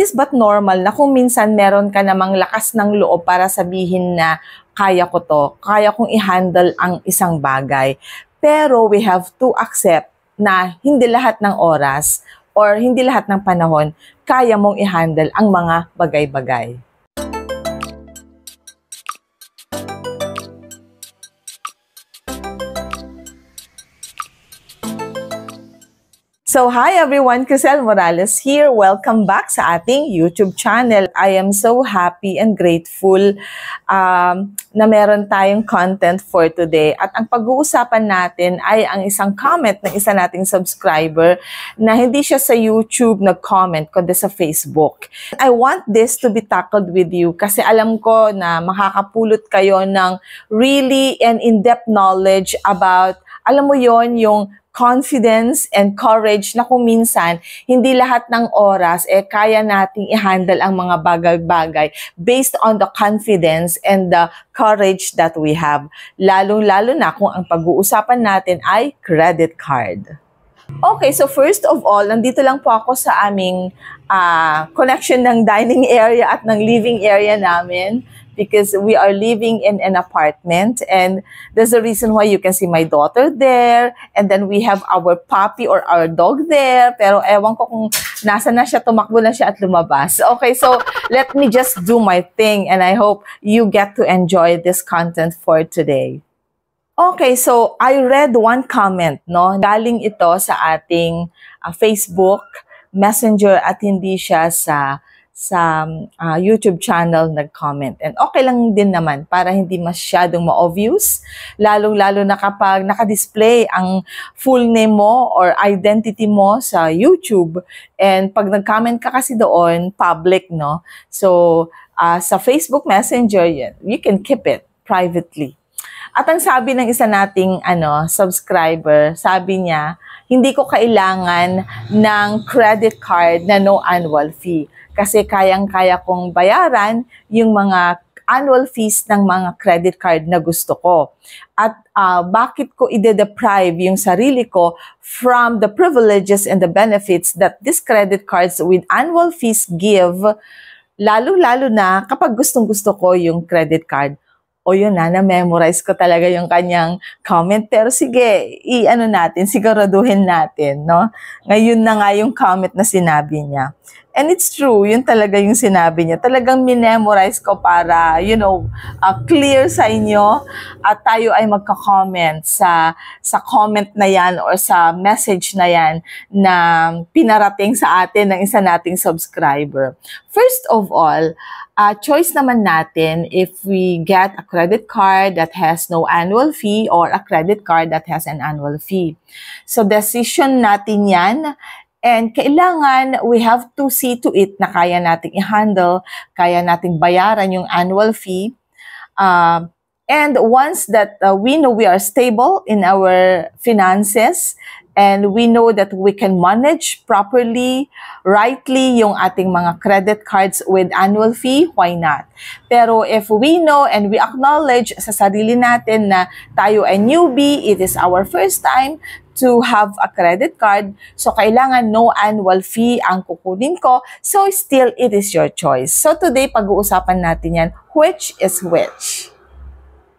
is but normal na kung minsan meron ka namang lakas ng loob para sabihin na kaya ko to, kaya kong i-handle ang isang bagay. Pero we have to accept na hindi lahat ng oras or hindi lahat ng panahon kaya mong i-handle ang mga bagay-bagay. So, hi everyone, Crisel Morales here. Welcome back sa ating YouTube channel. I am so happy and grateful na meron tayong content for today. At ang pag-uusapan natin ay ang isang comment ng isa nating subscriber na hindi siya sa YouTube nag-comment, kundi sa Facebook. I want this to be tackled with you kasi alam ko na makakapulot kayo ng really and in-depth knowledge about, alam mo yon, yung confidence and courage na kung minsan, hindi lahat ng oras kaya nating i-handle ang mga bagay-bagay based on the confidence and the courage that we have. Lalong-lalo na kung ang pag-uusapan natin ay credit card. Okay, so first of all, nandito lang po ako sa aming connection ng dining area at ng living area namin because we are living in an apartment and there's a reason why you can see my daughter there and then we have our puppy or our dog there pero ewan ko kung nasa na siya, tumakbo na siya at lumabas. Okay, so let me just do my thing and I hope you get to enjoy this content for today. Okay, so I read one comment, no? Galing ito sa ating Facebook Messenger at hindi siya sa YouTube channel nag-comment. And okay lang din naman para hindi masyadong ma-obvious, lalong-lalo na kapag naka-display ang full name mo or identity mo sa YouTube. And pag nag-comment ka kasi doon, public, no? So, sa Facebook Messenger, you can keep it privately. At ang sabi ng isa nating subscriber, sabi niya, hindi ko kailangan ng credit card na no annual fee. Kasi kayang-kaya kong bayaran yung mga annual fees ng mga credit card na gusto ko. At bakit ko ide-deprive yung sarili ko from the privileges and the benefits that these credit cards with annual fees give, lalo-lalo na kapag gustong-gusto ko yung credit card. O yun na-memorize ko talaga yung kanyang comment. Pero sige, siguraduhin natin, no? Ngayon na nga yung comment na sinabi niya. And it's true, yun talaga yung sinabi niya. Talagang minemorize ko para, clear sa inyo at tayo ay magka-comment sa comment na yan or sa message na yan na pinarating sa atin ng isa nating subscriber. First of all, choice naman natin if we get a credit card that has no annual fee or a credit card that has an annual fee. So, decision natin yan. And kailangan, we have to see to it na kaya nating i-handle, kaya nating bayaran yung annual fee. And once that we know we are stable in our finances, and we know that we can manage properly, rightly, yung ating mga credit cards with annual fee, why not? Pero if we know and we acknowledge sa sarili natin na tayo ay newbie, it is our first time to have a credit card, so kailangan no annual fee ang kukunin ko, so still it is your choice. So today, pag-uusapan natin yan, which is which.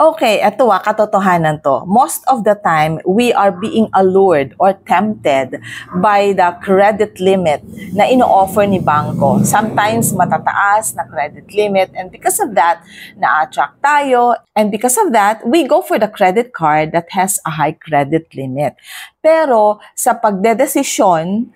Okay, ito katotohanan to. Most of the time, we are being allured or tempted by the credit limit na ino-offer ni bangko. Sometimes matataas na credit limit and because of that, na-attract tayo and because of that, we go for the credit card that has a high credit limit. Pero sa pagdedesisyon,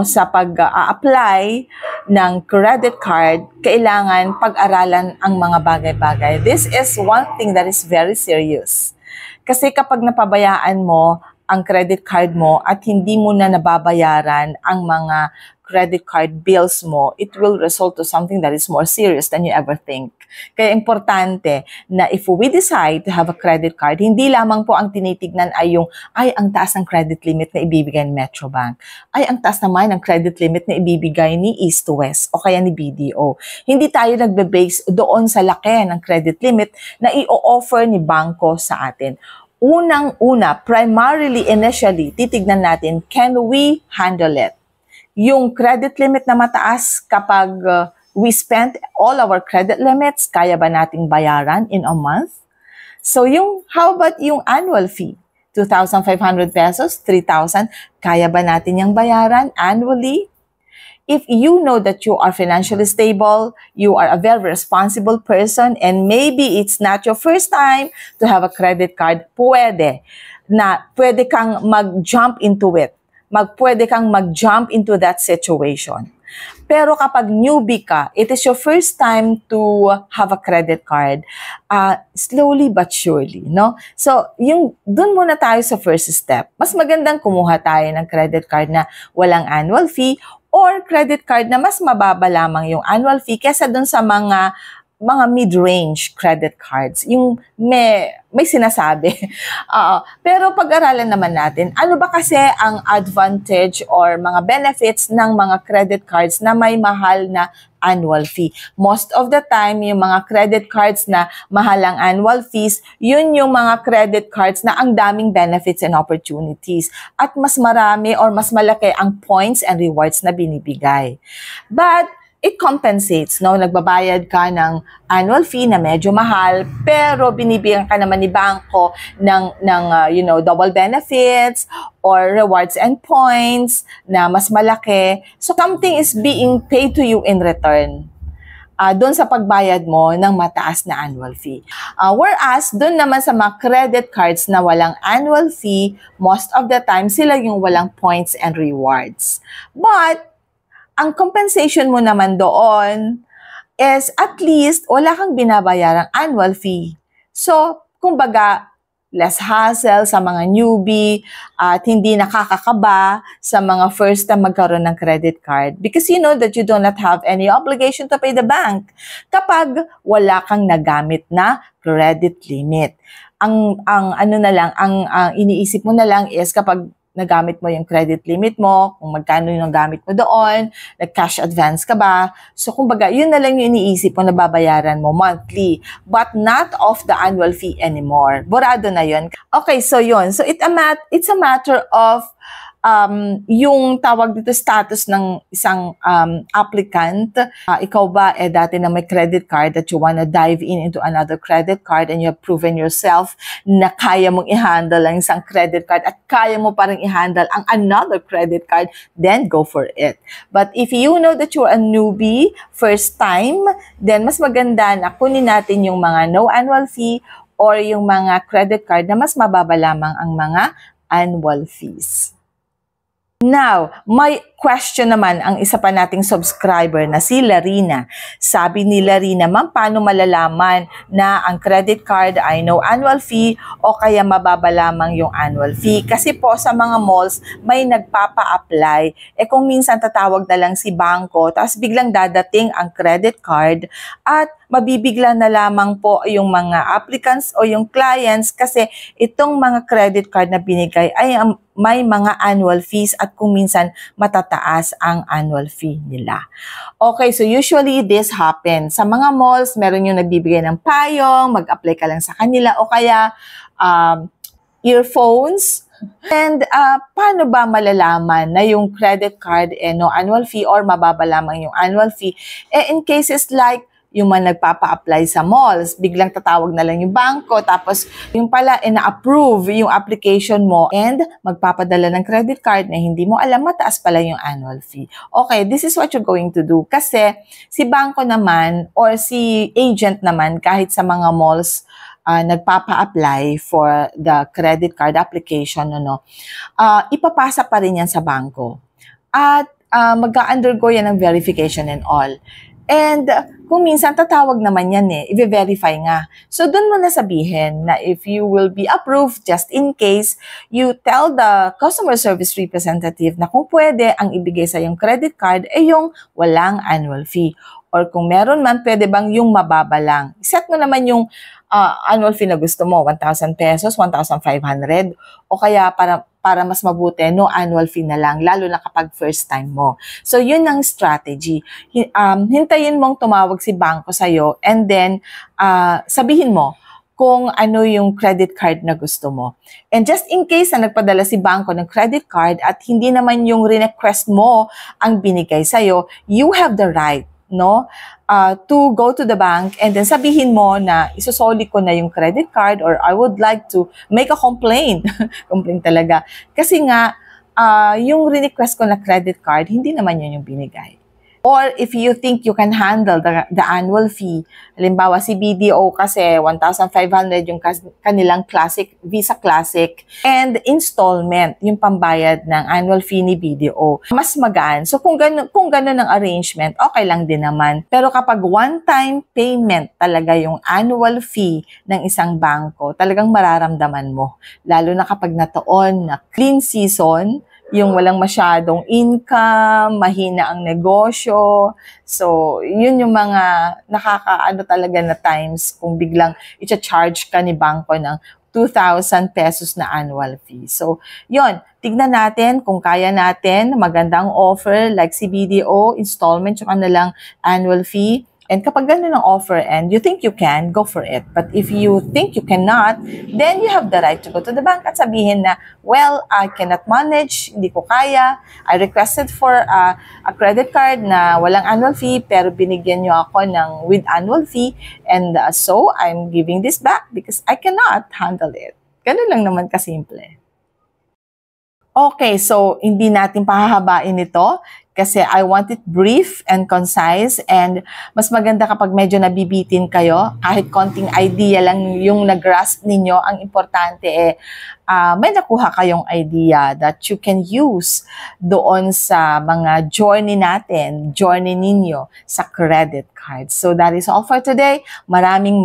sa pag-a-apply ng credit card, kailangan pag-aralan ang mga bagay-bagay. This is one thing that is very serious. Kasi kapag napabayaan mo ang credit card mo at hindi mo na nababayaran ang mga credit card bills mo, it will result to something that is more serious than you ever think. Kaya importante na if we decide to have a credit card, hindi lamang po ang tinitignan ay ang taas ng credit limit na ibibigay ng Metrobank. Ay, ang taas naman ng credit limit na ibibigay ni East to West o kaya ni BDO. Hindi tayo nagbe-base doon sa laki ng credit limit na i-offer ni bangko sa atin. Unang-una, primarily, initially, titignan natin, can we handle it? yung credit limit na mataas kapag we spent all our credit limits, kaya ba nating bayaran in a month? So how about yung annual fee? 2,500 pesos, 3,000, kaya ba natin yung bayaran annually? If you know that you are financially stable, you are a very responsible person, and maybe it's not your first time to have a credit card, pwede kang mag-jump into it. Pwede kang mag-jump into that situation. Pero kapag newbie ka, it is your first time to have a credit card, slowly but surely, no? So, dun muna tayo sa first step. Mas magandang kumuha tayo ng credit card na walang annual fee or credit card na mas mababa lamang yung annual fee kesa dun sa mga mid-range credit cards, yung may sinasabi. Pero pag-aralan naman natin, ano ba kasi ang advantage or mga benefits ng mga credit cards na may mahal na annual fee? Most of the time, yung mga credit cards na mahal ang annual fees, yun yung mga credit cards na ang daming benefits and opportunities at mas marami or mas malaki ang points and rewards na binibigay. But it compensates, no? Nagbabayad ka ng annual fee na medyo mahal, pero binibigyan ka naman ni bangko ng double benefits or rewards and points na mas malaki. So something is being paid to you in return. Doon sa pagbayad mo ng mataas na annual fee. Whereas, doon naman sa mga credit cards na walang annual fee, most of the time, sila yung walang points and rewards. But, ang compensation mo naman doon is at least wala kang binabayarang annual fee. So, kumbaga, less hassle sa mga newbie at hindi nakakakaba sa mga first time magkaroon ng credit card because you know that you do not have any obligation to pay the bank kapag wala kang nagamit na credit limit. Ang iniisip mo na lang is kapag nagamit mo yung credit limit mo, kung magkano yung nagamit mo doon, nag-cash advance ka ba. So, kumbaga, yun na lang yung iniisip mo na babayaran mo monthly, but not of the annual fee anymore. Borado na yun. Okay, so yun. So, it's a matter of yung tawag dito status ng isang applicant. Ikaw ba dati na may credit card that you wanna dive into another credit card and you have proven yourself na kaya mong i-handle ang isang credit card at kaya mo parang i-handle ang another credit card, then go for it. But if you know that you're a newbie, first time, then mas maganda na kunin natin yung mga no annual fee or yung mga credit card na mas mababa lamang ang mga annual fees. Now, may question naman ang isa pa nating subscriber na si Larina. Sabi ni Larina, ma'am, paano malalaman na ang credit card ay no annual fee o kaya mababa lamang yung annual fee? Kasi po sa mga malls, may nagpapa-apply. Kung minsan tatawag na lang si bangko, tapos biglang dadating ang credit card at mabibigla na lamang po yung mga applicants o yung clients kasi itong mga credit card na binigay ay may mga annual fees at kung minsan matataas ang annual fee nila. Okay, so usually this happens. Sa mga malls, meron yung nagbibigay ng payong, mag-apply ka lang sa kanila o kaya earphones. And paano ba malalaman na yung credit card no annual fee or mababa lamang yung annual fee? In cases like yung mga nagpapa-apply sa malls, biglang tatawag na lang yung bangko, tapos yung pala, na-approve yung application mo and magpapadala ng credit card na hindi mo alam, mataas pala yung annual fee. Okay, this is what you're going to do. Kasi si bangko naman or si agent naman, kahit sa mga malls, nagpapa-apply for the credit card application, ipapasa pa rin yan sa bangko. At mag-undergo yan ng verification and all. And kung minsan tatawag naman yan i-verify nga. So doon mo na sabihin na if you will be approved, just in case, you tell the customer service representative na kung pwede ang ibigay sa yung credit card yung walang annual fee. Or kung meron man, pwede bang yung mababa lang. Set mo naman yung annual fee na gusto mo, 1,000 pesos, 1,500, o kaya para mas mabuti, no annual fee na lang, lalo na kapag first time mo. So, yun ang strategy. Hintayin mong tumawag si bangko sa'yo and then sabihin mo, kung ano yung credit card na gusto mo. And just in case na nagpadala si bangko ng credit card at hindi naman yung request mo ang binigay sa'yo, you have the right, no? To go to the bank and then sabihin mo na isusoli ko na yung credit card or I would like to make a complaint. Complaint talaga. Kasi nga, yung request ko na credit card, hindi naman yun yung binigay. Or if you think you can handle the annual fee, halimbawa si BDO kasi 1,500 yung kanilang Visa Classic and installment, yung pambayad ng annual fee ni BDO. Mas magaan. So kung ganun ang arrangement, okay lang din naman. Pero kapag one-time payment talaga yung annual fee ng isang bangko, talagang mararamdaman mo. Lalo na kapag nataon na clean season, yung walang masyadong income, mahina ang negosyo. So, yun yung mga nakakaano talaga na times kung biglang i-charge ka ni bangko ng 2,000 pesos na annual fee. So, yun. Tignan natin kung kaya natin, magandang offer like si BDO, installment yung kanilang annual fee. And kapag ganun ang offer and you think you can, go for it. But if you think you cannot, then you have the right to go to the bank at sabihin na, well, I cannot manage, hindi ko kaya. I requested for a credit card na walang annual fee, pero binigyan nyo ako ng with annual fee. And so, I'm giving this back because I cannot handle it. Ganun lang naman kasimple. Okay, so hindi natin pahahabain ito kasi I want it brief and concise and mas maganda kapag medyo nabibitin kayo, kahit konting idea lang yung nag-grasp ninyo, ang importante may nakuha kayong idea that you can use doon sa mga journey ninyo sa credit card. So that is all for today. Maraming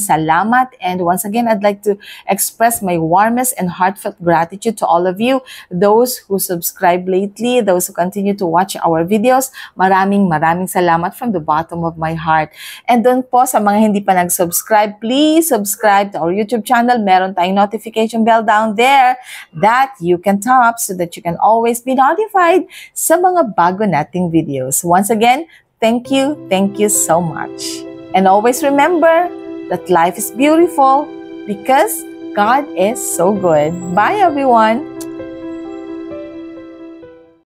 salamat and once again, I'd like to express my warmest and heartfelt gratitude to all of you, those who subscribe lately, those who continue to watch our videos. Maraming salamat from the bottom of my heart. And doon po sa mga hindi pa nag-subscribe, please subscribe to our YouTube channel. Meron tayong notification bell down there that you can tap so that you can always be notified sa mga bago nating videos. Once again, thank you so much. And always remember that life is beautiful because God is so good. Bye everyone!